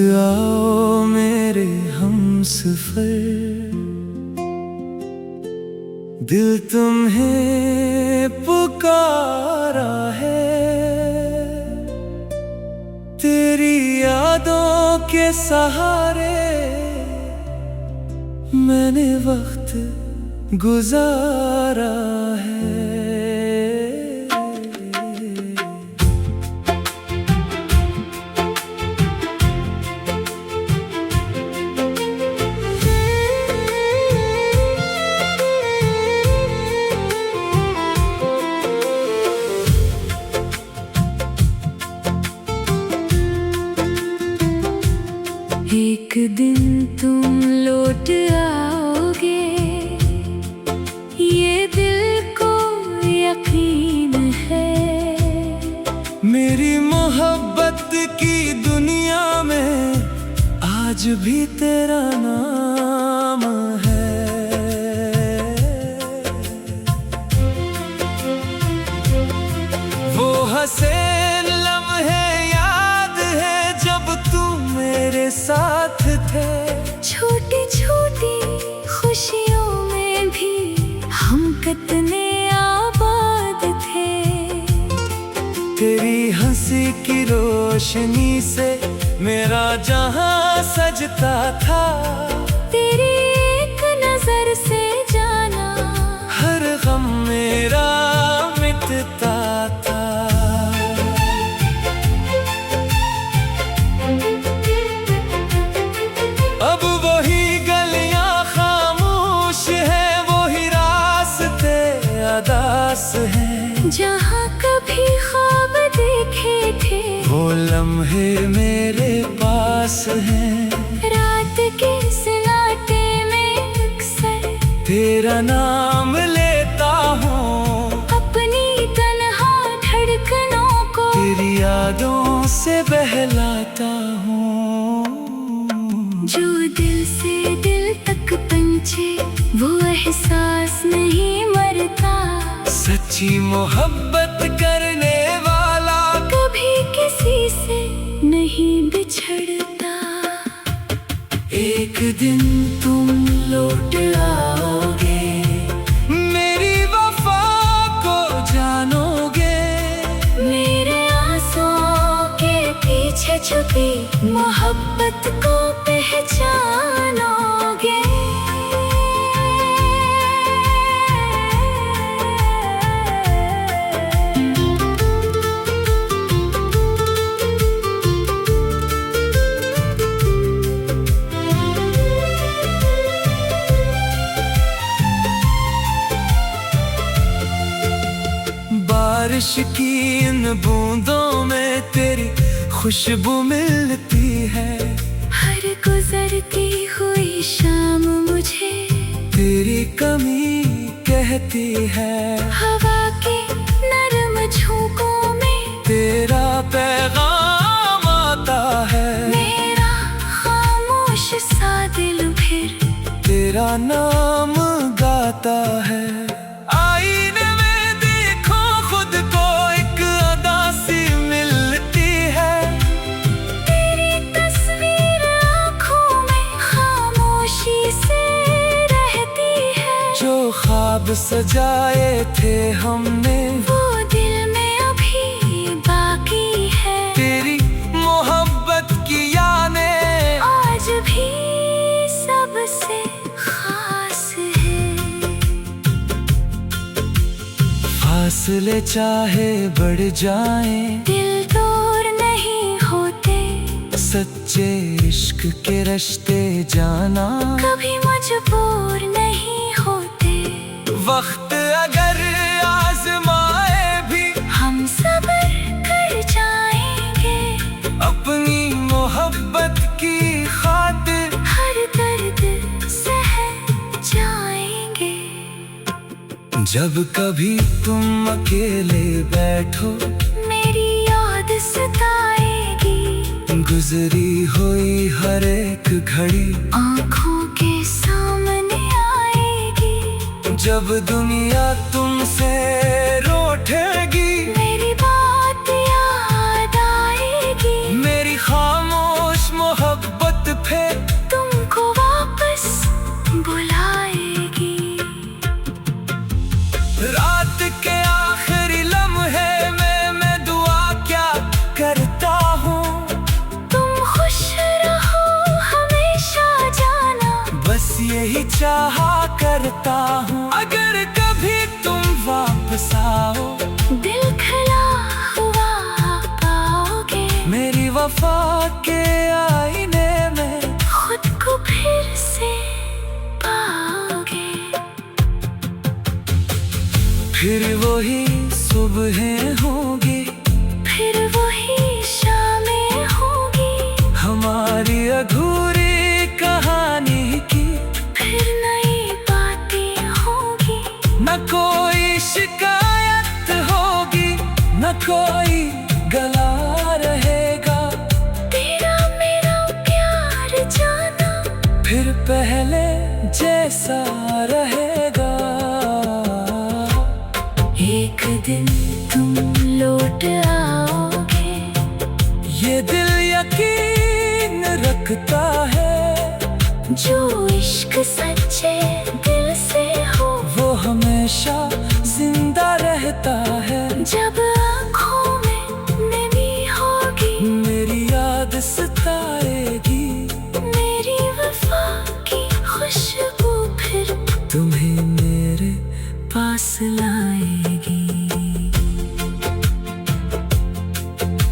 आओ मेरे हमसफर, दिल तुम्हें पुकारा है। तेरी यादों के सहारे मैंने वक्त गुजारा है। एक दिन तुम लौट आओगे, ये दिल को यकीन है। मेरी मोहब्बत की दुनिया में आज भी तेरा नाम है। वो हंसे लम्हे याद है जब तुम मेरे साथ थे। छोटी छोटी खुशियों में भी हम कितने आबाद थे। तेरी हंसी की रोशनी से मेरा जहां सजता था। तेरी एक नजर से जाना हर गम मेरा मिटता था। अब वही गलियां खामोश है, वही रास्ते अदास है। जहाँ कभी ख्वाब देखे थे वो लम्हे मेरे पास हैं। रात के सन्नाटे में अक्सर तेरा नाम लेता हूँ, अपनी तन्हा धड़कनों को तेरी यादों से बहलाता हूँ। जो दिल से दिल तक पहुंचे वो एहसास नहीं मरता। सच्ची मोहब्बत करने वाला कभी किसी से नहीं बिछड़ता। एक दिन तुम लौट आओगे, मेरी वफा को जानोगे। मेरे आंसुओं के पीछे छुपी मोहब्बत को पहचानोगे। बारिश की इन बूंदों में तेरी खुशबू मिलती है। हर गुजरती हुई शाम मुझे तेरी कमी कहती है। हवा के नरम झोंकों में तेरा पैगाम आता है। मेरा खामोश सा दिल फिर तेरा नाम गाता है। आईने में देखो खुद को, एक अदा सी मिलती है। तेरी तस्वीर आँखों में खामोशी से रहती है। जो ख्वाब सजाए थे हमने वो दिल में अभी बाकी है। तेरी मोहब्बत की यादें आज भी सबसे खास है। फासले चाहे बढ़ जाएं, दिल दूर नहीं होते। सच्चे इश्क के रिश्ते जाना कभी मजबूर नहीं होते। वक्त अगर आजमाए भी हम सब्र कर जाएंगे। अपनी मोहब्बत की खातिर हर दर्द सह जाएंगे। जब कभी तुम अकेले बैठो मेरी याद सताएगी। गुजरी हुई हर एक घड़ी आँखों के सामने आएगी। जब दुनिया तुमसे रूठेगी मेरी बात याद आएगी। मेरी खामोश मोहब्बत ही चाहा करता हूँ। अगर कभी तुम वापस आओ, दिल खिला हुआ पाओगे। मेरी वफा के आईने में खुद को फिर से पाओगे। फिर वही सुबहें होंगी, फिर वही शामें होंगी। हमारी अधूरी कहानी की फिर नई बातें होंगी। न कोई शिकायत होगी, न कोई गला रहेगा। तेरा मेरा प्यार जाना फिर पहले जैसा रहेगा। एक दिन तुम लौट आओगे। ये दिल यकीन रखता है, जो इश्क सच्चे दिल से हो वो हमेशा जिंदा रहता है। जब आँखों में नमी होगी, मेरी याद सताएगी। मेरी वफा की खुशबू फिर तुम्हें मेरे पास लाएगी।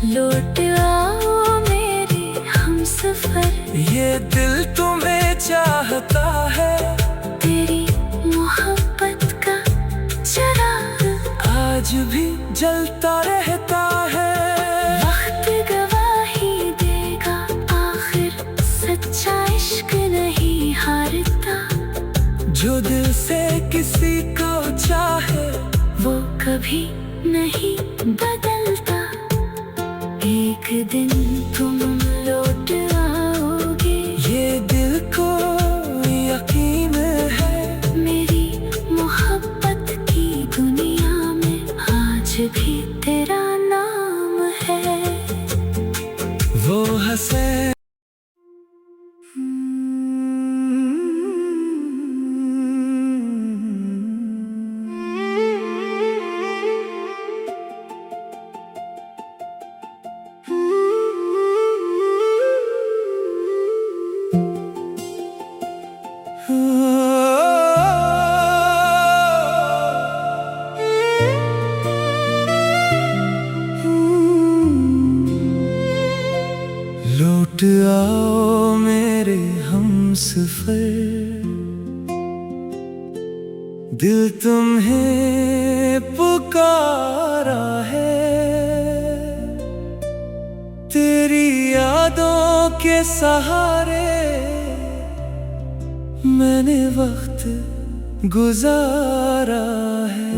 लौट आओ मेरे हमसफर। ये दिल तुम्हें चाहता है। तेरी मोहब्बत का चिराग आज भी जलता रहता है। वक्त गवाही देगा, आखिर सच्चा इश्क नहीं हारता। जो दिल से किसी को चाहे वो कभी नहीं बदलता। एक दिन तुम लौट आओगे। ये दिल को यकीन है, मेरी मोहब्बत की दुनिया में आज भी तेरा नाम है। वो हंसे लौट आओ मेरे हमसफर। दिल तुम्हें पुकारा है। तेरी यादों के सहारे मैंने वक्त गुजारा है।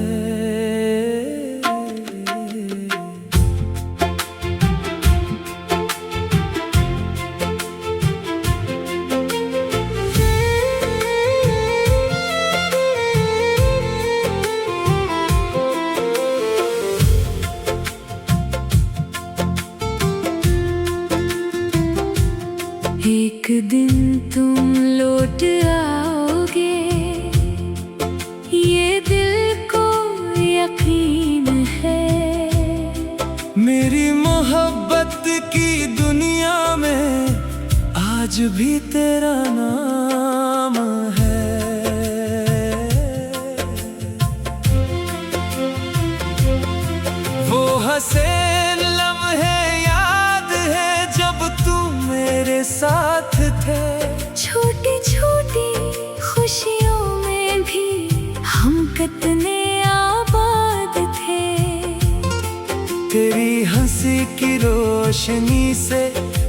एक दिन तुम लौट आओगे। ये दिल को यकीन है, मेरी मोहब्बत की दुनिया में आज भी तेरा नाम है। वो हंसे लम्हे याद है जब तू मेरे साथ थे। छोटी छोटी खुशियों में भी हम कितने आबाद थे। तेरी हंसी की रोशनी से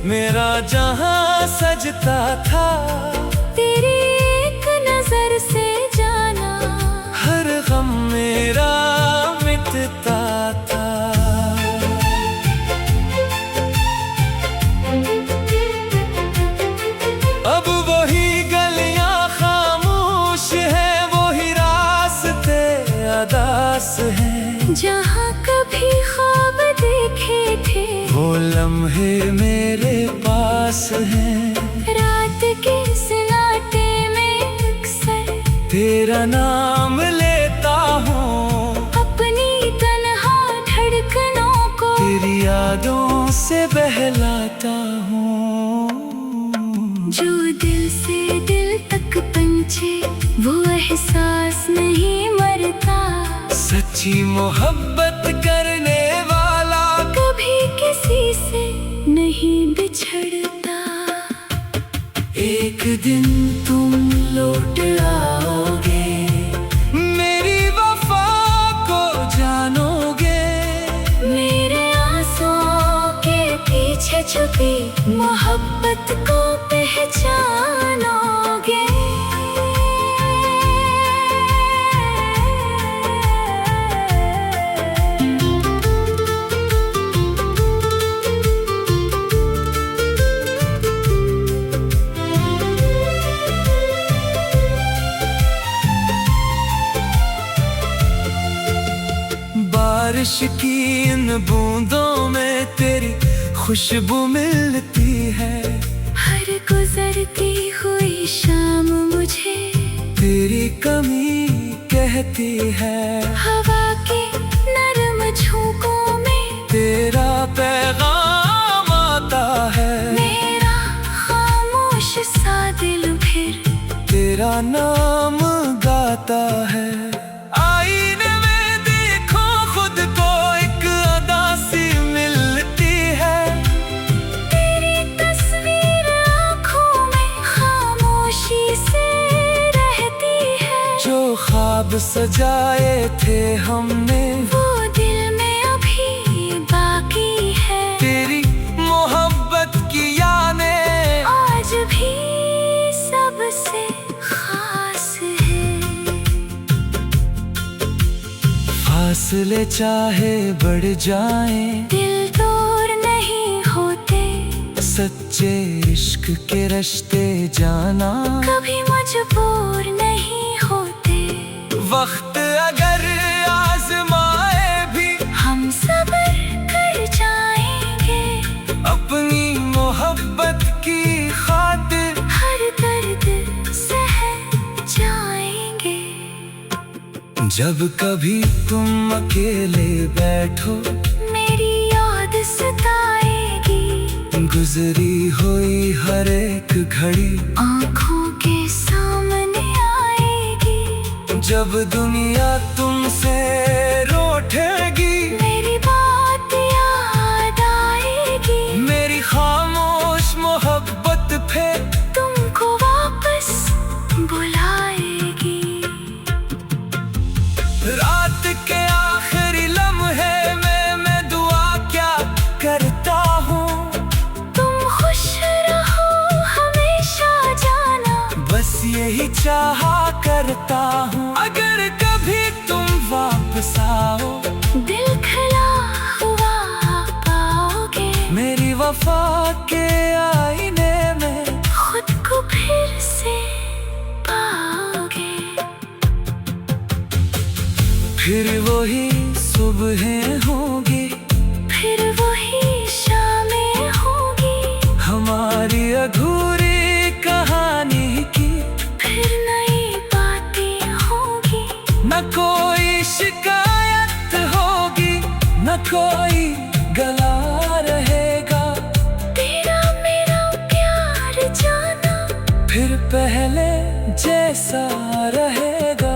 मेरा जहां सजता था। तेरी एक नजर से जाना हर गम मेरा मिटता था। अब वही गलियां खामोश है, वही रास्ते अदास है। जहाँ कभी ख्वाब देखे थे वो लम्हे मेरे पास हैं। रात के सन्नाटे में अक्सर तेरा नाम लेता हूँ। अपनी तन्हा धड़कनों को तेरी यादों से बहलाता हूँ। जो दिल से दिल तक पहुंचे। पहुँचे वो एहसास नहीं मरता। सच्ची मोहब्बत करने वाला कभी किसी से नहीं बिछड़ता। एक दिन तुम लौट आओगे, मेरी वफा को जानोगे। मेरे आंसुओं के पीछे छुपी मोहब्बत को पहचानोगे। बारिश की इन बूंदों में तेरी खुशबू मिलती है। हर गुजरती हुई शाम मुझे तेरी कमी कहती है। हवा के नरम झोंकों में तेरा पैगाम आता है। मेरा खामोश सा दिल फिर तेरा नाम गाता है। आईने में देखो खुद को, एक अदा सी मिलती है। तेरी तस्वीर आँखों में खामोशी से रहती है। जो ख्वाब सजाए थे हमने वो दिल में अभी बाकी है। तेरी मोहब्बत की यादें आज भी सबसे खास है। फासले चाहे बढ़ जाएं, दिल दूर नहीं होते। सच्चे इश्क के रिश्ते जाना कभी मजबूर नहीं होते। वक्त अगर आजमाए भी हम सब्र कर जाएंगे। अपनी मोहब्बत की खातिर हर दर्द सह जाएंगे। जब कभी तुम अकेले बैठो, मेरी याद सताएगी। गुजरी हुई हर एक घड़ी आँखों के सामने आएगी। जब दुनिया तुमसे रूठेगी, मेरी बात याद आएगी। मेरी खामोश मोहब्बत फिर तुमको वापस बुलाएगी। रात के आखिरी लम्हे में मैं दुआ क्या करता हूँ। तुम खुश रहो हमेशा जाना, बस यही चाहा करता हूँ। अगर कभी तुम वापस आओ, दिल खिला हुआ पाओगे। मेरी वफा के आईने में खुद को फिर से पाओगे। फिर वही सुबहें होंगी, फिर वही शामें होगी। हमारी अधूरी कहानी की फिर नई बातें होगी। न कोई शिकायत होगी, न कोई गला रहेगा। तेरा मेरा प्यार जाना फिर पहले जैसा रहेगा।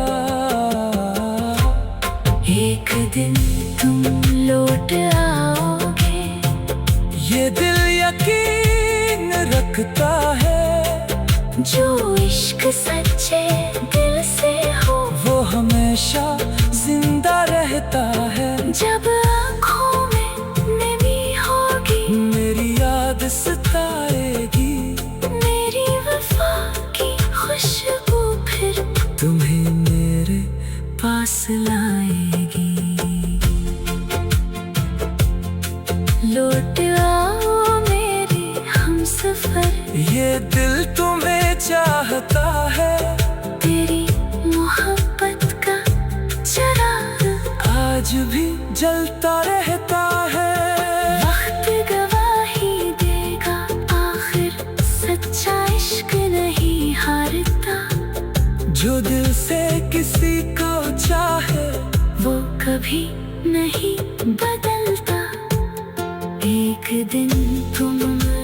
एक दिन तुम लौट आओगे। ये दिल यकीन रखता है। जो इश्क सच्चे दिल से हो वो हमेशा जिंदा रहता है। जब आँखों में नमी होगी, मेरी याद सताएगी। मेरी वफा की खुशबू फिर तुम्हें मेरे पास लाएगी। लौट आओ मेरे हमसफर, ये दिल तुम्हें चाहता है। तेरी मोहब्बत का चिराग आज भी जलता रहता है। वक्त गवाही देगा, आखिर सच्चा इश्क नहीं हारता। जो दिल से किसी को चाहे वो कभी नहीं बदलता। एक दिन तुम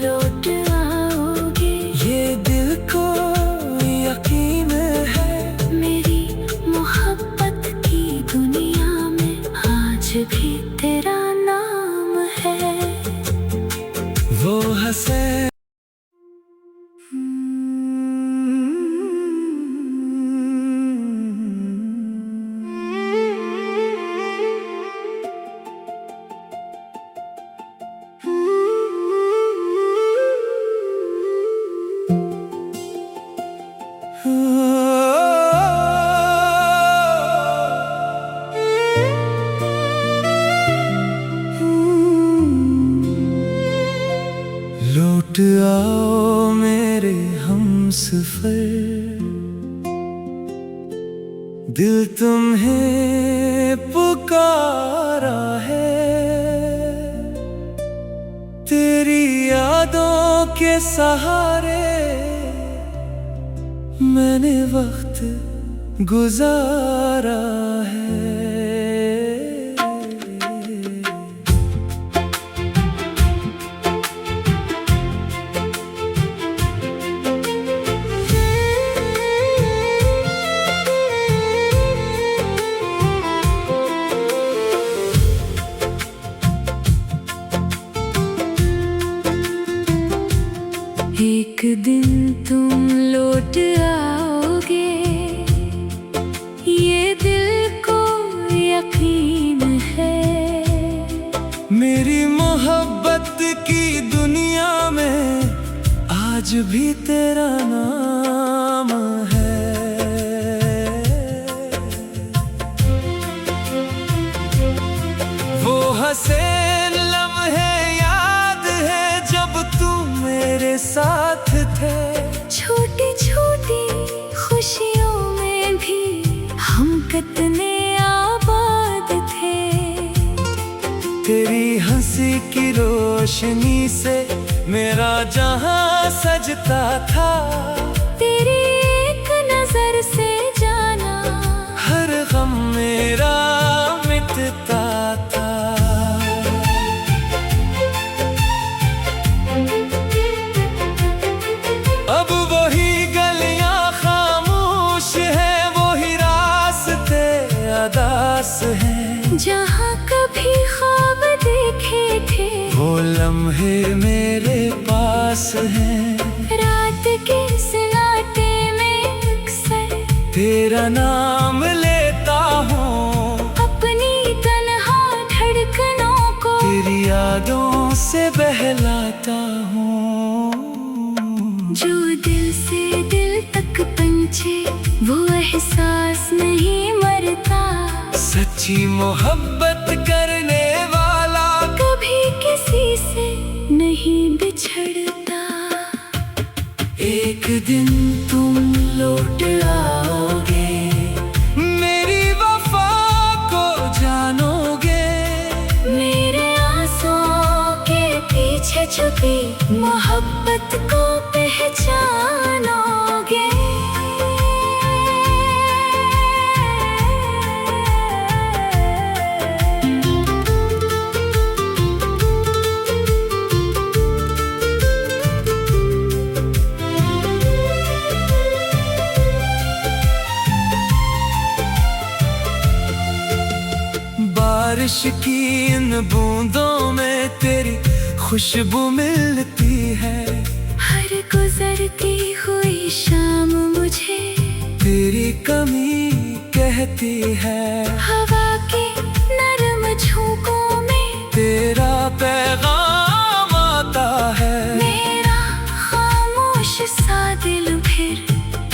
लौट आओगे। ये दिल को यकीन लौट आओ मेरे हमसफर, दिल तुम्हें पुकारा है। तेरी यादों के सहारे मैंने वक्त गुजारा है। एक दिन तुम लौट आओगे, ये दिल को यकीन है। मेरी मोहब्बत की दुनिया में आज भी तेरा नाम है। वो हंसे लम्हे याद है जब तू मेरे साथ थे। छोटी छोटी खुशियों में भी हम कितने आबाद थे। तेरी हंसी की रोशनी से मेरा जहां सजता था। तेरी एक नजर से जाना हर गम मेरा मिटता था। अब वही गलियां खामोश है, वही रास्ते अदास हैं। जहाँ कभी ख्वाब देखे थे वो लम्हे मेरे पास हैं। रात के सन्नाटे में अक्सर तेरा नाम लेता हूँ, अपनी तन्हा धड़कनों को तेरी यादों से बहलाता हूँ। जो दिल से दिल तक पहुंचे वो एहसास नहीं मरता। सच्ची मोहब्बत करने वाला कभी किसी से नहीं बिछड़ता। एक दिन तुम लौट आओगे, मेरी वफा को जानोगे। मेरे आंसुओं के पीछे छुपी मोहब्बत को पहचानोगे। बारिश की इन बूंदों में तेरी खुशबू मिलती है। हर गुजरती हुई शाम मुझे तेरी कमी कहती है। हवा के नरम झोंकों में तेरा पैगाम आता है। मेरा खामोश सा दिल फिर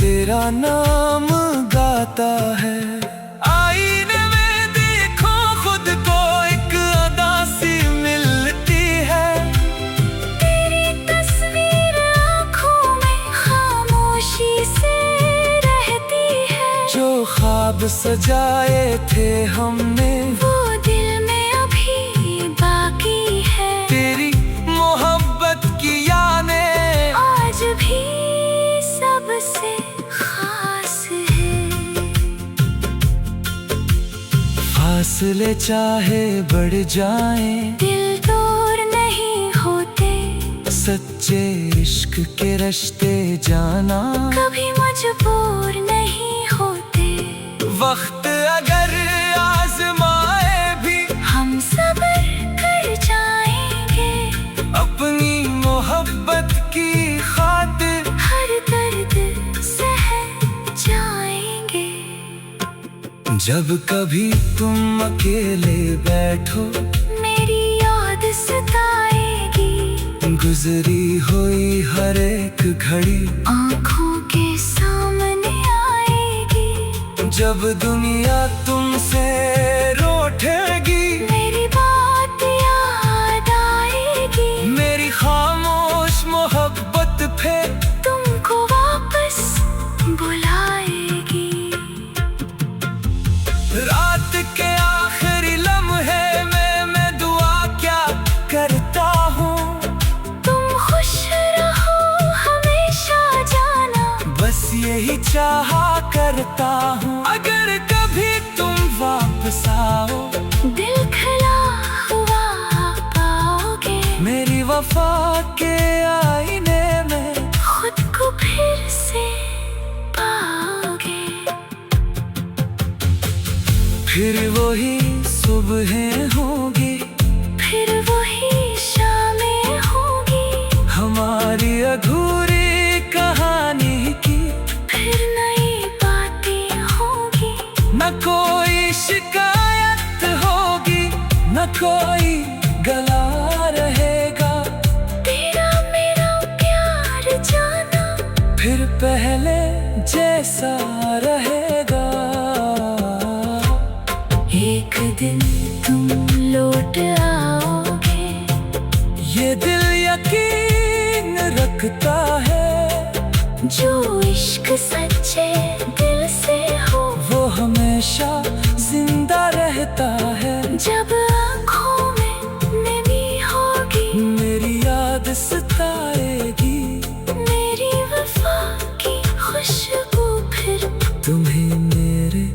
तेरा नाम गाता है। आईने में देखो खुद को, एक अदा सी मिलती है। तेरी तस्वीर आँखों में खामोशी से रहती है। जो ख्वाब सजाए थे हमने वो दिल में अभी बाकी है। तेरी मोहब्बत की यादें आज भी सबसे खास है। फासले चाहे बढ़ जाएं, दिल दूर नहीं होते। सच्चे इश्क के रिश्ते जाना कभी मजबूर नहीं होते। वक्त अगर आजमाए भी हम सब्र कर जाएंगे। अपनी मोहब्बत की खातिर जब कभी तुम अकेले बैठो मेरी याद सताएगी। गुजरी हुई हर एक घड़ी आँखों के सामने आएगी। जब दुनिया तुमसे रूठेगी मेरी बात याद आएगी। मेरी खामोश मोहब्बत फिर तुमको वापस बुलाएगी। रात के आखिरी लम्हे में मैं दुआ क्या करता हूँ, तुम खुश रहो हमेशा जाना, बस यही चाहा करता हूँ। अगर कभी तुम वापस आओ दिल खिला हुआ पाओगे। मेरी वफा के आईने में खुद को फिर से पाओगे। फिर वही सुबहें होंगी, फिर वही शामें होंगी। हमारी अधूरी कहानी की फिर नई बातें होंगी। न कोई शिकायत होगी, न कोई गला रहेगा। तेरा मेरा प्यार जाना फिर पहले जैसा रहेगा। एक दिन तुम लौट आओगे। ये दिल यकीन रखता है, जो इश्क सच्चे दिल से हो वो हमेशा जिंदा रहता है। जब आँखों में नमी होगी मेरी याद सताएगी, मेरी वफा की खुशबू फिर तुम्हें मेरे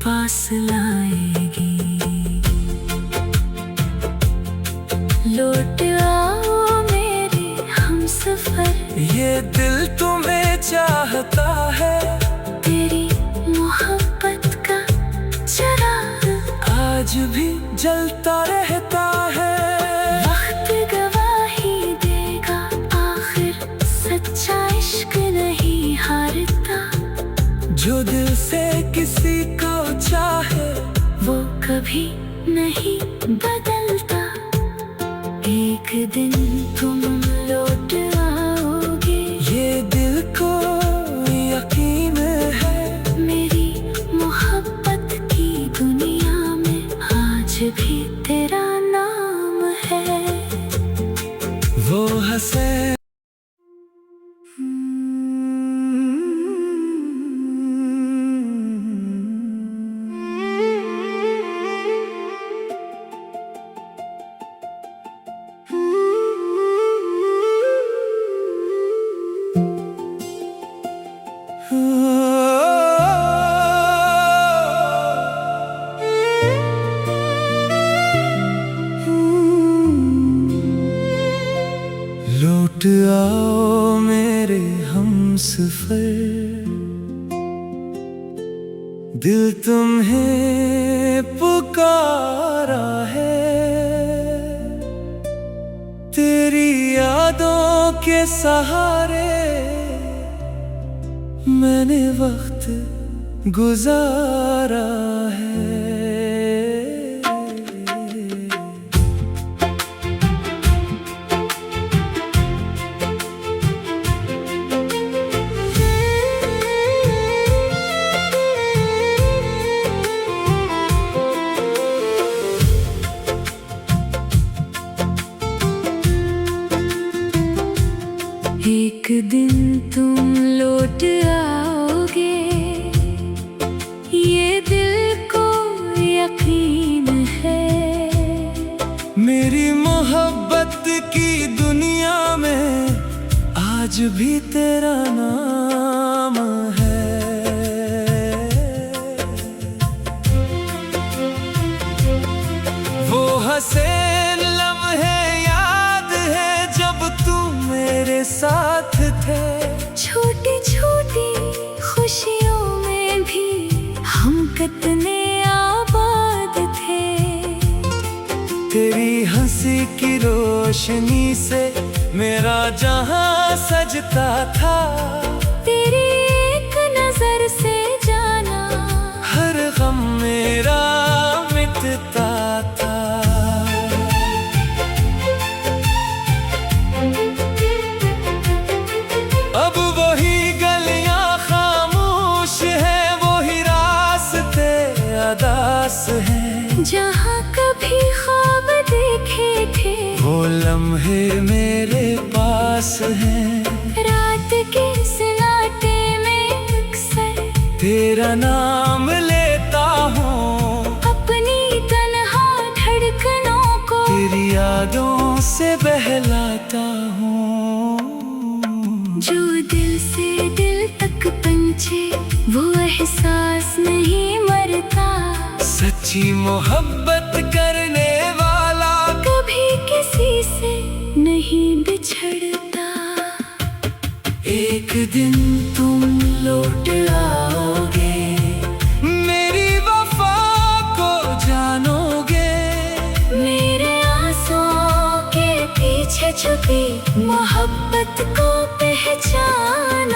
पास लाएगी। लौट आओ मेरे हमसफर, ये दिल तुम्हें चाहता है। तेरी मोहब्बत का चिराग आज भी जलता रहता है। वक्त गवाही देगा, आखिर सच्चा इश्क नहीं हारता। जो दिल से किसी को चाहे वो कभी नहीं बदलता। एक दिन तुम लौट आओगे। ये दिल को यकीन है, मेरी मोहब्बत की दुनिया में आज भी तेरा नाम है। वो हंसे लौट आओ मेरे हमसफर, दिल तुम्हें पुकारा है। तेरी यादों के सहारे मैंने वक्त गुजारा है। एक दिन तुम लौट आओगे। ये दिल को यकीन है, मेरी मोहब्बत की दुनिया में आज भी तेरा नाम है। वो हंसे लम्हे याद है जब तू मेरे साथ थे। छोटी छोटी खुशियों में भी हम कितने आबाद थे। तेरी हंसी की रोशनी से मेरा जहां सजता था। तेरी एक नजर से जाना हर गम में हैं। रात के सन्नाटे में अक्सर तेरा नाम लेता हूँ, अपनी तन्हा धड़कनों को तेरी यादों से बहलाता हूँ। जो दिल से दिल तक पहुंचे वो एहसास नहीं मरता। सच्ची मोहब्बत करने वाला कभी किसी से नहीं बिछड़ता। एक दिन तुम लौट आओगे, मेरी वफा को जानोगे। मेरे आंसुओं के पीछे छुपी मोहब्बत को पहचानोगे।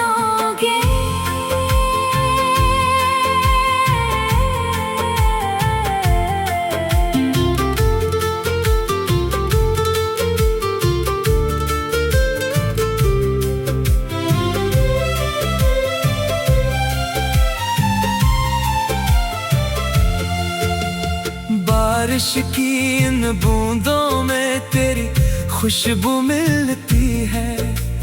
बारिश की इन बूंदों में तेरी खुशबू मिलती है।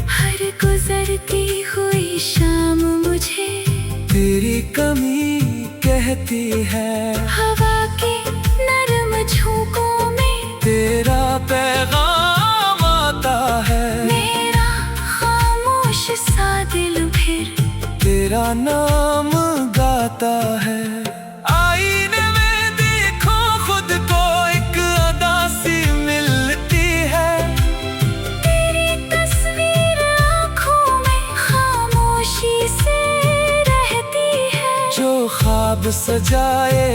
हर गुजरती हुई शाम मुझे तेरी कमी कहती है। हवा के नरम झोंकों में तेरा पैगाम आता है। मेरा खामोश सा दिल फिर तेरा नाम गाता है। आईने में देखो खुद को, एक अदा सी मिलती है। तेरी तस्वीर आँखों में खामोशी से रहती है। जो ख्वाब सजाए